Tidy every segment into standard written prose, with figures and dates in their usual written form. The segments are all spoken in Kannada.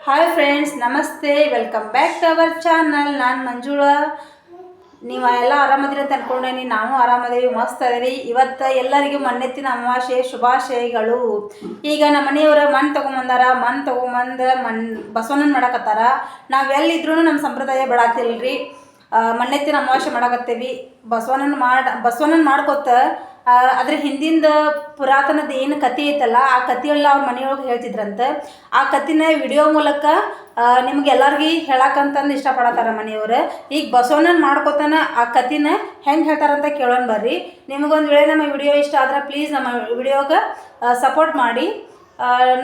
ಹಾಯ್ ಫ್ರೆಂಡ್ಸ್, ನಮಸ್ತೆ. Welcome back to our channel. ನಾನು ಮಂಜುಳಾ. ನೀವು ಎಲ್ಲ ಆರಾಮದಿರಿ ಅಂತ ಅಂದ್ಕೊಂಡೇನಿ. ನಾವು ಆರಾಮದೇವಿ, ಮಸ್ತ್ ಅದೀವಿ. ಇವತ್ತು ಎಲ್ಲರಿಗೂ ಮಣ್ಣೆತ್ತಿನ ಅಮಾವಾಸ್ಯೆ ಶುಭಾಶಯಗಳು. ಈಗ ನಮ್ಮ ಮನೆಯವರು ಮಣ್ಣು ತೊಗೊಂಬಂದಾರ. ಮಣ್ಣು ತೊಗೊಂಬಂದು ಬಸವಣ್ಣನ ಮಾಡಕತ್ತಾರ. ನಾವು ಎಲ್ಲಿದ್ರೂ ನಮ್ಮ ಸಂಪ್ರದಾಯ ಬಿಡಾತಿಲ್ರಿ. ಮಣ್ಣೆತ್ತಿನ ಅಮಾವಾಸ್ಯೆ ಮಾಡಕತ್ತೇವಿ. ಬಸವಣ್ಣನ ಮಾಡ್ಕೊತ ಅದ್ರ ಹಿಂದಿಂದ ಪುರಾತನದ ಏನು ಕತೆ ಐತಲ್ಲ, ಆ ಕಥೆಯೆಲ್ಲ ಅವ್ರ ಮನೆಯೊಳಗೆ ಹೇಳ್ತಿದ್ರಂತೆ. ಆ ಕಥೆನ ವಿಡಿಯೋ ಮೂಲಕ ನಿಮ್ಗೆ ಎಲ್ಲರಿಗೂ ಹೇಳಕ್ಕಂತಂದು ಇಷ್ಟಪಡತ್ತಾರ ಮನೆಯವರು. ಈಗ ಬಸವಣ್ಣನ ಮಾಡ್ಕೊತಾನ ಆ ಕಥೆನ ಹೆಂಗೆ ಹೇಳ್ತಾರಂತ ಕೇಳೋಣ ಬರ್ರಿ. ನಿಮಗೊಂದು ವೇಳೆ ನಮ್ಮ ವಿಡಿಯೋ ಇಷ್ಟ ಆದ್ರೆ ಪ್ಲೀಸ್ ನಮ್ಮ ವಿಡಿಯೋಗೆ ಸಪೋರ್ಟ್ ಮಾಡಿ.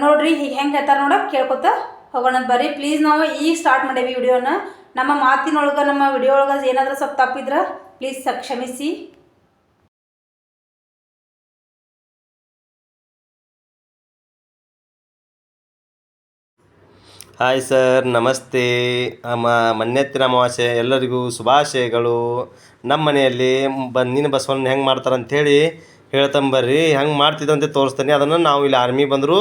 ನೋಡ್ರಿ ಹೀಗೆ ಹೆಂಗೆ ಹೇಳ್ತಾರೆ ನೋಡೋಕೆ ಕೇಳ್ಕೊತ ಹೋಗೋಣ ಬರ್ರಿ. ಪ್ಲೀಸ್ ನಾವು ಈಗ ಸ್ಟಾರ್ಟ್ ಮಾಡೇವಿ ವಿಡಿಯೋನ. ನಮ್ಮ ಮಾತಿನೊಳಗೆ, ನಮ್ಮ ವಿಡಿಯೋ ಒಳಗೆ ಏನಾದರೂ ಸ್ವಲ್ಪ ತಪ್ಪಿದ್ರೆ ಪ್ಲೀಸ್ ಕ್ಷಮಿಸಿ. ಹಾಯ್ ಸರ್, ನಮಸ್ತೆ. ಮಣ್ಣೆತ್ತಿನ ಅಮಾವಾಸ್ಯೆ ಎಲ್ಲರಿಗೂ ಶುಭಾಶಯಗಳು. ನಮ್ಮ ಮನೆಯಲ್ಲಿ ನೀನು ಬಸವಣ್ಣ ಹೆಂಗೆ ಮಾಡ್ತಾರೆ ಅಂಥೇಳಿ ಹೇಳ್ತಂಬರ್ರಿ. ಹೆಂಗೆ ಮಾಡ್ತಿದ್ದಂತೆ ತೋರಿಸ್ತೀನಿ. ಅದನ್ನು ನಾವು ಇಲ್ಲಿ ಆರ್ಮಿ ಬಂದರೂ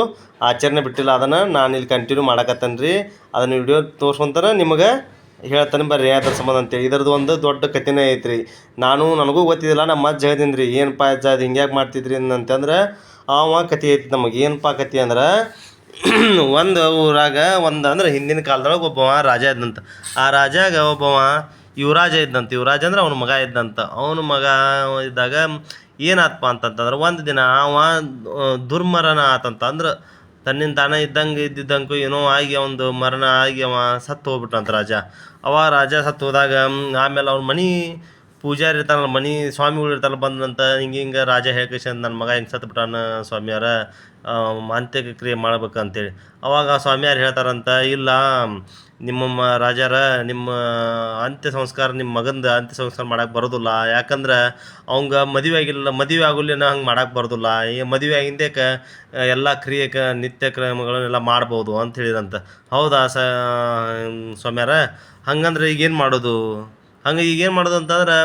ಆಚರಣೆ ಬಿಟ್ಟಿಲ್ಲ. ಅದನ್ನು ನಾನು ಇಲ್ಲಿ ಕಂಟಿನ್ಯೂ ಮಾಡಕತ್ತೇನೆ ರೀ. ಅದನ್ನು ವಿಡಿಯೋ ತೋರಿಸ್ಕೊಂತಾರೆ ನಿಮಗೆ ಹೇಳ್ತಾನೆ ಬರ್ರಿ ಅದ್ರ ಸಂಬಂಧ ಅಂತೇಳಿ. ಇದ್ರದ್ದು ಒಂದು ದೊಡ್ಡ ಕಥೆನೇ ಐತ್ರಿ. ನನಗೂ ಗೊತ್ತಿದ್ದಿಲ್ಲ. ನಮ್ಮ ಅಜ್ಜ ಹೇಳ್ತೀನಿ ರೀ, ಏನಪ್ಪ ಅಜ್ಜ ಅದು ಹಿಂಗ್ಯಾಕೆ ಮಾಡ್ತಿದ್ರಿ ಅಂತಂದ್ರೆ ಅವ ಕತೆ ಐತಿ ನಮಗೆ. ಏನಪ್ಪ ಕತೆ ಅಂದ್ರೆ, ಒಂದು ಊರಾಗ ಅಂದ್ರೆ ಹಿಂದಿನ ಕಾಲದೊಳಗೆ ಒಬ್ಬವ ರಾಜ ಇದ್ದಂತ. ಆ ರಾಜಾಗ ಒಬ್ಬವ ಯುವರಾಜ ಇದ್ದಂತ. ಯುವರಾಜ ಅಂದ್ರೆ ಅವನ ಮಗ ಇದ್ದಂತ. ಅವನ ಮಗ ಇದ್ದಾಗ ಏನಾತ್ಪ ಅಂತಂತಂದ್ರೆ, ಒಂದು ದಿನ ಅವ ದುರ್ಮರಣ ಆತಂತ. ಅಂದ್ರೆ ತನ್ನಿಂದ ತಾನೇ ಇದ್ದಿದ್ದಂಗೂ ಏನೋ ಆಗಿ ಒಂದು ಮರಣ ಆಗಿ ಅವ ಸತ್ತು ಹೋಗ್ಬಿಟ್ಟಂತ ರಾಜ. ರಾಜ ಸತ್ತು ಹೋದಾಗ ಆಮೇಲೆ ಅವ್ನ ಮನೆ ಪೂಜಾರಿ ಇರ್ತಾನಲ್ಲ, ಮನೆ ಸ್ವಾಮಿಗಳು ಇರ್ತಾರಲ್ಲ, ಬಂದಂತ ಹಿಂಗೆ ರಾಜ ಹೇಳ್ಕೇಶನ್ ನನ್ನ ಮಗ ಹಿಂಗೆ ಸತ್ತು ಬಿಟ್ಟಾನ ಸ್ವಾಮಿಯಾರ, ಅಂತ್ಯಕ್ರಿಯೆ ಮಾಡ್ಬೇಕಂತೇಳಿ. ಅವಾಗ ಸ್ವಾಮಿಯಾರು ಹೇಳ್ತಾರಂತ, ಇಲ್ಲ ನಿಮ್ಮ ರಾಜಾರ ನಿಮ್ಮ ಅಂತ್ಯ ಸಂಸ್ಕಾರ, ನಿಮ್ಮ ಮಗಂದು ಅಂತ್ಯ ಸಂಸ್ಕಾರ ಮಾಡಕ್ಕೆ ಬರೋದಿಲ್ಲ. ಯಾಕಂದ್ರೆ ಅವಂಗೆ ಮದುವೆ ಆಗೋಲಿನ ಹಂಗೆ ಮಾಡಕ್ಕೆ ಬರೋದಿಲ್ಲ. ಈ ಮದುವೆ ಆಗಿಂದೇಕ ಎಲ್ಲ ನಿತ್ಯ ಕ್ರಮಗಳನ್ನೆಲ್ಲ ಮಾಡ್ಬೋದು ಅಂತ ಹೇಳಿದಂತ. ಹೌದಾ ಸ್ವಾಮಿಯಾರ, ಹಂಗಂದ್ರೆ ಈಗೇನು ಮಾಡೋದು? ಹಂಗೆ ಈಗೇನು ಮಾಡೋದು ಅಂತಂದ್ರೆ,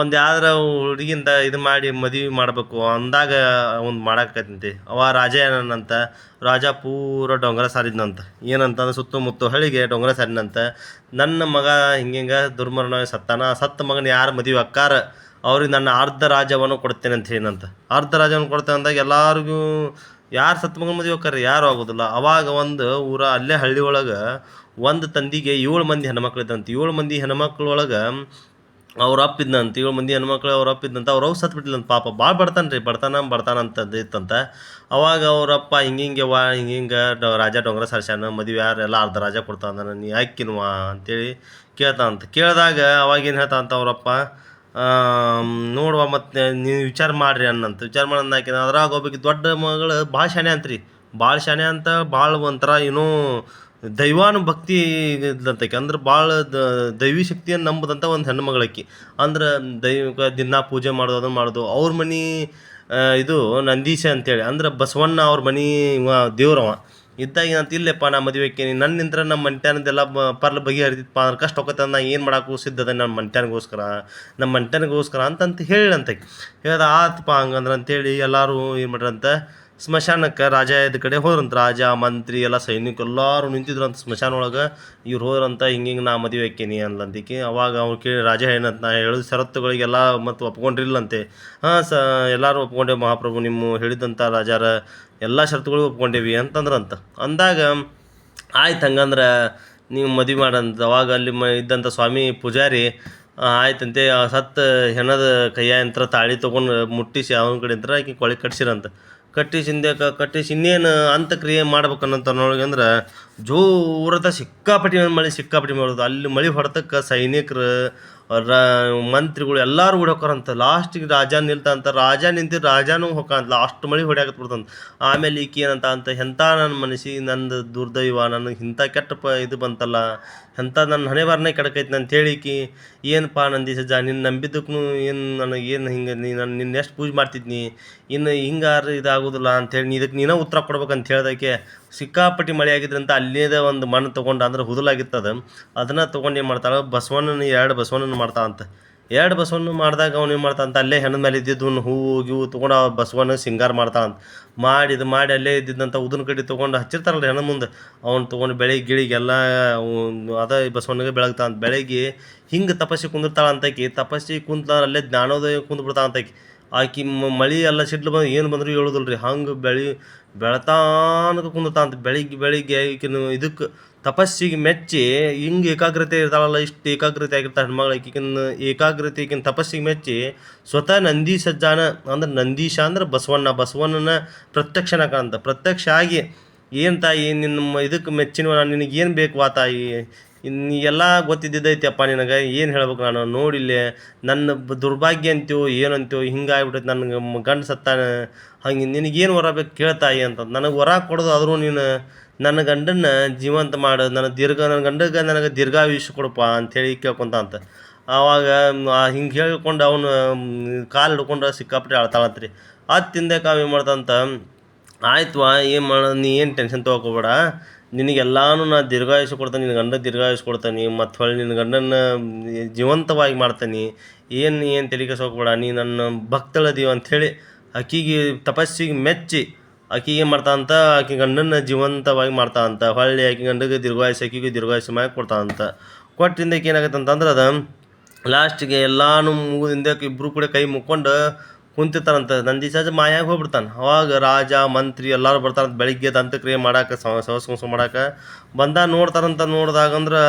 ಒಂದು ಯಾವ್ದಾರ ಹುಡುಗಿಂದ ಇದು ಮಾಡಿ ಮದುವೆ ಮಾಡಬೇಕು ಅಂದಾಗ ಒಂದು ಮಾಡಾಕತ್ತಂತೆ. ರಾಜ ಏನಂತ, ರಾಜ ಪೂರ ಡೊಂಗರ ಸಾರಿದ್ನಂತ. ಏನಂತಂದ್ರೆ ಸುತ್ತಮುತ್ತ ಹಳ್ಳಿಗೆ ಡೊಂಗರ ಸಾರಿನಂತ. ನನ್ನ ಮಗ ಹಿಂಗೆ ದುರ್ಮರಣ ಸತ್ತ ಮಗನ ಯಾರು ಮದುವೆ ಅಕ್ಕಾರ ಅವ್ರಿಗೆ ನನ್ನ ಅರ್ಧ ರಾಜ್ಯವನ್ನು ಕೊಡ್ತೇನೆ ಅಂತ ಏನಂತ. ಅರ್ಧ ರಾಜ್ಯವನ್ನು ಕೊಡ್ತೇನೆ ಅಂದಾಗ ಎಲ್ಲರಿಗೂ ಯಾರು ಸತ್ತ ಮಗನ ಮದುವೆ ಅಕ್ಕಾರ ಯಾರು ಆಗೋದಿಲ್ಲ. ಅವಾಗ ಒಂದು ಅಲ್ಲೇ ಹಳ್ಳಿ ಒಳಗೆ ಒಂದು ತಂದಿಗೆ 7 ಮಂದಿ ಹೆಣ್ಮಕ್ಳು ಇದ್ದಂತೆ. 7 ಮಂದಿ ಹೆಣ್ಮಕ್ಳೊಳಗೆ ಅವ್ರ ಅಪ್ಪಿದ್ನಂತ. 7 ಮಂದಿ ಹೆಣ್ಮಕ್ಳು ಅವ್ರ ಅಪ್ಪಿದ್ದಂತ. ಅವ್ರು ಸತ್ಬಿಟ್ಟಿಲ್ಲಂತ. ಪಾಪ ಭಾಳ ಬಡ್ತಾನ ಅಂತದ್ದು ಇತ್ತಂತ. ಅವಾಗ ಅವರಪ್ಪ ಹಿಂಗೆ ರಾಜ ಡೊಂಗರ ಸರ್ಸ್ಯಾನ, ಮದುವೆ ಯಾರೆಲ್ಲ ಅರ್ಧ ರಾಜ ಕೊಡ್ತಾನ, ನೀ ಹಾಕಿನ್ವಾ ಅಂತೇಳಿ ಕೇಳಿದಾಗ ಅವಾಗೇನು ಹೇಳ್ತಾನಂತ ಅವರಪ್ಪ, ನೋಡುವ ಮತ್ತು ನೀವು ವಿಚಾರ ಮಾಡಿರಿ ಅನ್ನಂತ. ವಿಚಾರ ಮಾಡೋದು ಹಾಕಿನ. ಅದ್ರಾಗ ಒಬ್ಬಕ್ಕೆ ದೊಡ್ಡ ಮಗಳು ಭಾಳ ಶಾನೆ ಅಂತ್ರಿ. ಭಾಳ ಶಾನೆ ಅಂತ, ಭಾಳ ಒಂಥರ ಏನೋ ದೈವಾನುಭಕ್ತಿ ಇದ್ದಂತಕಿ. ಅಂದ್ರೆ ಭಾಳ ದೈವಿ ಶಕ್ತಿಯನ್ನು ನಂಬದಂಥ ಒಂದು ಹೆಣ್ಣು ಮಗಳಕ್ಕಿ. ಅಂದ್ರೆ ದೈವಿಕ ದಿನ ಪೂಜೆ ಮಾಡೋದು, ಅದನ್ನು ಮಾಡೋದು. ಅವ್ರ ಮನೆ ಇದು ನಂದೀಶ ಅಂತೇಳಿ, ಅಂದ್ರೆ ಬಸವಣ್ಣ ಅವ್ರ ಮನೆ ದೇವ್ರವ ಇದ್ದಾಗ ಏನಂತ, ಇಲ್ಲಪ್ಪ ನಾ ಮದುವೆ ಆಕೇನಿ, ನನ್ನಿಂತ್ರ ನಮ್ಮ ಮಂಟ್ಯಾನದೆಲ್ಲ ಪರ್ಲ ಬಗೆಹರಿದಿತ್ತಪ್ಪ ಅಂದ್ರೆ ಕಷ್ಟ ಹೋಗತ್ತೆ. ನಾ ಏನು ಮಾಡೋಕ್ಕೂ ಸಿದ್ಧದ ನಮ್ಮ ಮಂಟ್ಯಾನಿಗೋಸ್ಕರ ಅಂತಂತ ಹೇಳಂತಕಿ. ಹೇಳ್ದ ಆತಪ್ಪ ಹಂಗಂದ್ರೆ ಅಂತೇಳಿ ಎಲ್ಲರೂ ಏನು ಮಾಡ್ರಂತ, ಸ್ಮಶಾನಕ್ಕೆ ರಾಜ ಇದ್ದ ಕಡೆ ಹೋದ್ರಂತ. ರಾಜ, ಮಂತ್ರಿ ಎಲ್ಲ ಸೈನಿಕರು ಎಲ್ಲರೂ ನಿಂತಿದ್ರಂತ ಸ್ಮಶಾನ ಒಳಗೆ. ಇವ್ರು ಹೋದ್ರಂತ, ಹಿಂಗೆ ನಾ ಮದುವೆ ಆಕೇನಿ ಅಂದ್ಲಂತಿಕೆ. ಅವಾಗ ಅವ್ರು ಕೇಳಿ ರಾಜ ಏನಂತ, ನಾ ಹೇಳಿದ ಷರತ್ತುಗಳಿಗೆಲ್ಲ ಮತ್ತು ಒಪ್ಕೊಂಡಿರ್ಲಂತೆ. ಎಲ್ಲರೂ ಒಪ್ಕೊಂಡೇವಿ ಮಹಾಪ್ರಭು, ನಿಮ್ಮ ಹೇಳಿದಂಥ ರಾಜಾರ ಎಲ್ಲ ಷರತ್ತುಗಳು ಒಪ್ಕೊಂಡೇವಿ ಅಂತಂದ್ರಂತ. ಅಂದಾಗ ಆಯ್ತು ಹಂಗಂದ್ರೆ ನೀವು ಮದುವೆ ಮಾಡಂತ. ಅವಾಗ ಅಲ್ಲಿ ಇದ್ದಂಥ ಸ್ವಾಮಿ ಪೂಜಾರಿ ಆಯ್ತಂತೆ. ಸತ್ತು ಹೆಣದ ಕೈಯಂತ್ರ ತಾಳಿ ತೊಗೊಂಡು ಮುಟ್ಟಿಸಿ ಅವನ ಕಡೆ ಆಕೆ ಕೊಳೆ ಕಟ್ಸಿರಂತ. ಕಟ್ಟಿಸಿ ಇನ್ನೇನು ಅಂತ್ಯಕ್ರಿಯೆ ಮಾಡ್ಬೇಕನ್ನಂತ ಅನ್ನೋಳಿಗೆ ಅಂದ್ರೆ ಜೋರದ ಸಿಕ್ಕಾಪಟ್ಟಿ ಮಾಡೋದು. ಅಲ್ಲಿ ಮಳೆ ಹೊಡೆತಕ್ಕೆ ಸೈನಿಕರು, ಮಂತ್ರಿಗಳು ಎಲ್ಲರೂ ಹೊಡ್ಯೋಕರಂತ. ಲಾಸ್ಟಿಗೆ ರಾಜ ನಿಲ್ತಂತ. ರಾಜನೂ ಹೊಕ್ಕಂತ. ಅಷ್ಟು ಮಳೆ ಹೊಡ್ಯಾಕತ್ ಬಿಡ್ತಂತ. ಆಮೇಲೆ ಈಕೆ ಏನಂತ ಎಂಥ ನನ್ನ ಮನಸ್ಸಿ, ನಂದು ದುರ್ದೈವ, ನನಗೆ ಇಂಥ ಕೆಟ್ಟ ಇದು ಬಂತಲ್ಲ, ಎಂಥ ನನ್ನ ಹಣೆ ಬಾರನೇ ಕೆಡಕೈತಿ ಅಂತ ಹೇಳಿಕಿ. ಏನಪ್ಪ ನಂದೀಸಜ್ಜ, ನಿನ್ನ ನಂಬಿದ್ದಕ್ಕೂ ನನಗೇನು ಹಿಂಗೆ ನಿನ್ನ ಎಷ್ಟು ಪೂಜೆ ಮಾಡ್ತಿದ್ನಿ, ಇನ್ನು ಹಿಂಗಾರು ಇದಾಗೋದಿಲ್ಲ ಅಂಥೇಳಿ ಇದಕ್ಕೆ ನೀನೇ ಉತ್ತರ ಕೊಡ್ಬೇಕಂತ ಹೇಳ್ದಕ್ಕೆ. ಸಿಕ್ಕಾಪಟ್ಟಿ ಮಳೆ ಆಗಿದ್ರಂತ ಅಲ್ಲಿಯೇ ಒಂದು ಮಣ್ಣು ತೊಗೊಂಡು, ಅಂದ್ರೆ ಹುದುಲಾಗಿತ್ತದ, ಅದನ್ನು ತೊಗೊಂಡು ಏನು ಮಾಡ್ತಾಳೆ, 2 ಬಸವಣ್ಣನ ಮಾಡ್ತಾ ಅಂತ. ಎರಡು ಬಸವಣ್ಣ ಮಾಡಿದಾಗ ಅವ್ನು ಏನು ಮಾಡ್ತಾನಂತ ಅಲ್ಲೇ ಹೆಣ್ಣು ಮೇಲೆ ಇದ್ದಿದ್ದು ಹೂವು ಗಿವು ತೊಗೊಂಡು ಆ ಬಸವಣ್ಣ ಸಿಂಗಾರ ಮಾಡ್ತಾನಂತ ಮಾಡಿ ಅಲ್ಲೇ ಇದ್ದಿದ್ದಂಥ ಉದಿನ ಕಡ್ಡಿ ತೊಗೊಂಡು ಹಚ್ಚಿರ್ತಾರಲ್ಲ ಹೆಣ್ಣು ಮುಂದೆ ಅವ್ನು ತೊಗೊಂಡು ಬೆಳಿಗ್ಗೆ ಗಿಳಿಗೆಲ್ಲ ಅದ ಬಸವಣ್ಣಗೆ ಬೆಳಗ್ತಾನಂತ ಬೆಳಗ್ಗೆ ಹಿಂಗೆ ತಪಸ್ಸಿ ಕುಂದಿರ್ತಾಳಂತಕಿ ತಪಸ್ಸಿ ಕುಂತ ಅಲ್ಲೇ ಜ್ಞಾನೋದಯ ಕುಂದ್ಬಿಡ್ತಾಳಂತಕಿ ಆಕಿ ಮಳೆ ಎಲ್ಲ ಸಿಡ್ಲು ಬಂದು ಏನು ಬಂದರೂ ಹೇಳೋದಿಲ್ಲ ರೀ ಹಂಗೆ ಬೆಳತಾನಕ ಕುಂದಿರ್ತಾನಂತ ಬೆಳಿಗ್ಗೆ ಈಕಿನ ಇದಕ್ಕೆ ತಪಸ್ಸಿಗೆ ಮೆಚ್ಚಿ ಹಿಂಗೆ ಏಕಾಗ್ರತೆ ಇರ್ತಾಳಲ್ಲ ಇಷ್ಟು ಏಕಾಗ್ರತೆ ಆಗಿರ್ತಾಳೆ ಹೆಣ್ಮಗಳು ಈಕಿನ ಏಕಾಗ್ರತೆ ಈಕಿನ ತಪಸ್ಸಿಗೆ ಮೆಚ್ಚಿ ಸ್ವತಃ ನಂದಿ ಸಜ್ಜಾನ ಅಂದ್ರೆ ನಂದೀಶ ಅಂದ್ರೆ ಬಸವಣ್ಣನ ಪ್ರತ್ಯಕ್ಷನ ಕಾಣಂತ ಪ್ರತ್ಯಕ್ಷ ಆಗಿ ಏನು ತಾಯಿ ನಿನ್ನ ಇದಕ್ಕೆ ಮೆಚ್ಚಿನ ನಿನಗೇನು ಬೇಕು ವಾ ತಾಯಿ ಇನ್ನು ಎಲ್ಲ ಗೊತ್ತಿದ್ದೈತಿಯಪ್ಪ ನಿನಗೆ ಏನು ಹೇಳ್ಬೇಕು ನಾನು ನೋಡಿಲ್ಲೇ ನನ್ನ ದುರ್ಭಾಗ್ಯ ಅಂತೀವೋ ಏನಂತೀವೋ ಹಿಂಗಾಗ್ಬಿಟ್ಟೈತೆ ನನಗೆ ಗಂಡ ಸತ್ತಾನ ಹಂಗೆ ನಿನಗೇನು ವರ ಬೇಕು ಕೇಳ್ತಾಯಿ ಅಂತ ನನಗೆ ವರ ಕೊಡೋದು ಆದರೂ ನೀನು ನನ್ನ ಗಂಡನ್ನ ಜೀವಂತ ಮಾಡು ನನ್ನ ಗಂಡಗೆ ನನಗೆ ದೀರ್ಘಾಯುಷ್ಯ ಕೊಡಪ್ಪ ಅಂಥೇಳಿ ಕೇಳ್ಕೊತ ಅಂತ ಆವಾಗ ಹಿಂಗೆ ಹೇಳ್ಕೊಂಡು ಅವನು ಕಾಲು ಹಿಡ್ಕೊಂಡು ಸಿಕ್ಕಾಪಟ್ಟೆ ಆಳ್ತಾಳಂತ ರೀ ತಿಂದೆ ಕಾವು ಮಾಡ್ತಂತ ಆಯ್ತು ಏನು ಮಾಡೋದು ನೀ ಏನು ಟೆನ್ಷನ್ ತೊಗೊಬೇಡ ನಿನಗೆಲ್ಲಾನು ನಾ ದೀರ್ಘಾಯುಷ್ಯ ಕೊಡ್ತೇನೆ ನಿನ್ನ ಗಂಡ ದೀರ್ಘಾಯುಷ್ಯ ಕೊಡ್ತೇನೆ ಮತ್ತು ಹೊಳ್ಳಿ ನಿನ್ನ ಗಂಡನ ಜೀವಂತವಾಗಿ ಮಾಡ್ತೇನೆ ಏನು ತಲೆ ಕೆಡಿಸ್ಕೋಬೇಡ ನೀ ನನ್ನ ಭಕ್ತಳದೀವ ಅಂಥೇಳಿ ಆಕಿಗೆ ತಪಸ್ಸಿಗೆ ಮೆಚ್ಚಿ ಆಕಿಗೆ ಏನು ಮಾಡ್ತಾನಂತ ಆಕೆ ಗಂಡನ ಜೀವಂತವಾಗಿ ಮಾಡ್ತಾನಂತ ಹೊಳ್ಳಿ ಆಕೆ ಗಂಡಗೆ ದೀರ್ಘಾಯುಷ್ಯ ಆಕಿಗೆ ದೀರ್ಘಾಯುಷ್ಯ ಮಾಡಿ ಕೊಡ್ತಾನಂತ ಕೊಟ್ಟಿಂದ ಏನಾಗತ್ತೆ ಅಂತಂದ್ರೆ ಅದು ಲಾಸ್ಟಿಗೆ ಎಲ್ಲಾನು ಮುಗಿದಿಂದ ಇಬ್ಬರು ಕೂಡ ಕೈ ಮುಕ್ಕೊಂಡು ಕುಂತಿರ್ತಾರಂತ ನಂದಿ ಸಹಜ ಮಾಯಾಗಿ ಹೋಗ್ಬಿಡ್ತಾನೆ ಅವಾಗ ರಾಜ ಮಂತ್ರಿ ಎಲ್ಲರೂ ಬರ್ತಾರಂತ ಬೆಳಿಗ್ಗೆ ದಂತಕ್ರಿಯೆ ಮಾಡಕ್ಕೆ ಸವಸ್ಕೊಂಸ ಮಾಡಕ್ಕೆ ನೋಡ್ತಾರಂತ ನೋಡಿದಾಗಂದ್ರೆ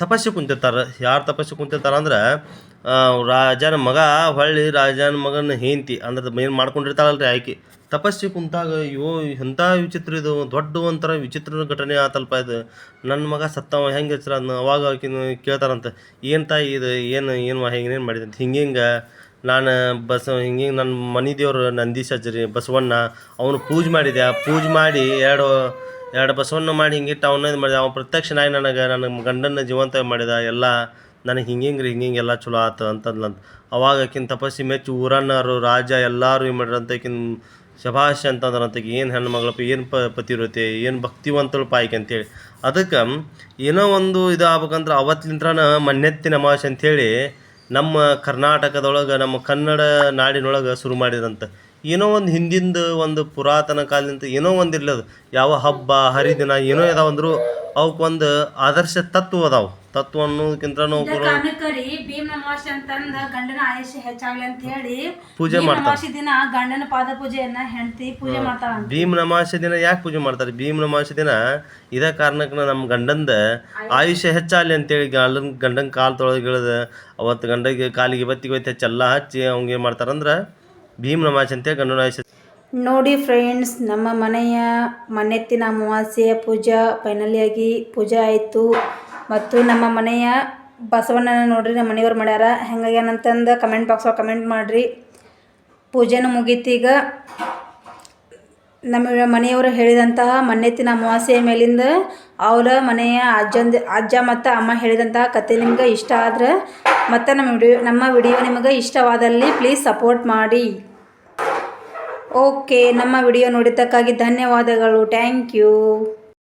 ತಪಸ್ಸು ಕುಂತಿರ್ತಾರೆ ಯಾರು ತಪಸ್ಸು ಕುಂತಿರ್ತಾರೆ ಅಂದ್ರೆ ರಾಜನ ಮಗ ಹೊಳ್ಳಿ ರಾಜನ ಮಗನ ಹೆಂಡತಿ ಅಂದ್ರೆ ಏನು ಮಾಡ್ಕೊಂಡಿರ್ತಾಳಲ್ರಿ ಆಕೆ ತಪಸ್ಸಿ ಕುಂತಾಗ ಅಯ್ಯೋ ಎಂಥ ವಿಚಿತ್ರ ಇದು ದೊಡ್ಡ ಒಂಥರ ವಿಚಿತ್ರ ಘಟನೆ ಆತಲ್ಪ ಇದು ನನ್ನ ಮಗ ಸತ್ತವ ಹೆಂಗೆ ಹೆಸರು ಅದನ್ನ ಅವಾಗ ಆಕಿನ ಕೇಳ್ತಾರಂತ ಏನು ತಾಯಿ ಇದು ಏನು ಹೆಂಗೇನು ಮಾಡಿದೆ ಅಂತ ಹಿಂಗೆ ನಾನು ಹಿಂಗೆ ನನ್ನ ಮನೆ ದೇವರು ನಂದಿ ಸಜ್ಜರಿ ಬಸವಣ್ಣ ಅವನು ಪೂಜೆ ಮಾಡಿ ಎರಡು ಬಸವಣ್ಣ ಮಾಡಿ ಹಿಂಗಿಟ್ಟು ಅವನ್ನ ಇದು ಮಾಡಿದೆ ಅವ್ನು ಪ್ರತ್ಯಕ್ಷನಾಗಿ ನನ್ನ ಗಂಡನ ಜೀವಂತ ಮಾಡಿದ ಎಲ್ಲ ನನಗೆ ಹಿಂಗೆ ಎಲ್ಲ ಚಲೋ ಆತು ಅಂತಂದ್ಲಂತ ಅವಾಗ ಆಕಿನ ತಪಸ್ಸಿ ಮೆಚ್ಚಿ ಊರನ್ನರು ರಾಜ ಎಲ್ಲರೂ ಏನು ಮಾಡಿರಂತ ಆಕಿನ ಶಭಾಷ್ ಅಂತಂದ್ರಂತ ಏನು ಹೆಣ್ಣು ಮಗಳಪ್ಪ ಏನು ಪತಿವ್ರತೆ ಏನು ಭಕ್ತಿವಂತಳು ಪಾಯ್ಕೆ ಅಂತೇಳಿ ಅದಕ್ಕೆ ಏನೋ ಒಂದು ಇದು ಆಗ್ಬೇಕಂದ್ರೆ ಅವತ್ತಿನಿಂತ್ರನ ಮಣ್ಣೆತ್ತಿನ ಅಮಾವಾಸ್ಯೆ ಅಂಥೇಳಿ ನಮ್ಮ ಕರ್ನಾಟಕದೊಳಗೆ ನಮ್ಮ ಕನ್ನಡ ನಾಡಿನೊಳಗೆ ಶುರು ಮಾಡಿದ್ರಂತ ಏನೋ ಒಂದು ಹಿಂದಿಂದ ಒಂದು ಪುರಾತನ ಕಾಲದಿಂದ ಏನೋ ಒಂದು ಇರ್ಲದು ಯಾವ ಹಬ್ಬ ಹರಿದಿನ ಏನೋ ಇದಾವಂದ್ರು ಅವಕ್ಕೊಂದು ಆದರ್ಶ ತತ್ವ ಅದಾವು ತತ್ವ ಅನ್ನೋದಕ್ಕಿಂತ ಭೀಮ್ ಅಮಾವಾಸ್ಯೆ ಅಂತಂದ ಗಂಡನ ಆಯುಷ್ಯ ಹೆಚ್ಚಾಗ್ಲಿ ಅಂತ ಹೇಳಿ ಪೂಜೆ ಮಾಡ್ತಾರೆ ದಿನ ಗಂಡನ ಪಾದ ಪೂಜೆಯನ್ನ ಹೆಂಡತಿ ಪೂಜೆ ಮಾಡ್ತಾಳ ಭೀಮನ ಅಮಾವಾಸ್ಯೆ ದಿನ ಯಾಕೆ ಪೂಜೆ ಮಾಡ್ತಾರೆ ಭೀಮನ ಅಮಾವಾಸ್ಯೆ ದಿನ ಇದೇ ಕಾರಣಕ್ಕೆ ನಮ್ಮ ಗಂಡಂದ ಆಯುಷ್ಯ ಹೆಚ್ಚಾಗಲಿ ಅಂತೇಳಿ ಗಂಡನ ಕಾಲು ತೊಳೆದು ಇಳಿದ ಅವತ್ತು ಗಂಡಗೆ ಕಾಲಿಗೆ ಬತ್ತಿಗೆ ಹೆಚ್ಚೆಲ್ಲ ಹಚ್ಚಿ ಅವ್ಗೆ ಏನು ಮಾಡ್ತಾರಂದ್ರೆ ಭೀಮನ ಅಮಾವಾಸ್ಯೆ ಅಂತೇಳಿ ಗಂಡನ ಆಯುಷ್ಯ ನೋಡಿ ಫ್ರೆಂಡ್ಸ್, ನಮ್ಮ ಮನೆಯ ಮಣ್ಣೆತ್ತಿನ ಅಮಾವಾಸ್ಯೆಯ ಫೈನಲಿಯಾಗಿ ಪೂಜೆ ಆಯಿತು. ಮತ್ತು ನಮ್ಮ ಮನೆಯ ಬಸವಣ್ಣನ ನೋಡ್ರಿ ನಮ್ಮ ಮನೆಯವ್ರು ಮಾಡ್ಯಾರ. ಹೆಂಗಾಗ್ಯಾನಂತಂದು ಕಮೆಂಟ್ ಬಾಕ್ಸೊಳಗೆ ಕಮೆಂಟ್ ಮಾಡಿರಿ. ಪೂಜೆನೂ ಮುಗೀತೀಗ. ನಮ್ಮ ಮನೆಯವರು ಹೇಳಿದಂತಹ ಮಣ್ಣೆತ್ತಿನ ಅಮಾವಾಸ್ಯೆಯ ಮೇಲಿಂದ ಅವರ ಮನೆಯ ಅಜ್ಜ ಮತ್ತು ಅಮ್ಮ ಹೇಳಿದಂತಹ ಕತೆ ನಿಮ್ಗೆ ಇಷ್ಟ ಆದ್ರೆ ಮತ್ತು ನಮ್ಮ ವಿಡಿಯೋ ನಿಮಗೆ ಇಷ್ಟವಾದಲ್ಲಿ ಪ್ಲೀಸ್ ಸಪೋರ್ಟ್ ಮಾಡಿ. ಓಕೆ, ನಮ್ಮ ವಿಡಿಯೋ ನೋಡಿದ್ದಕ್ಕಾಗಿ ಧನ್ಯವಾದಗಳು. Thank you.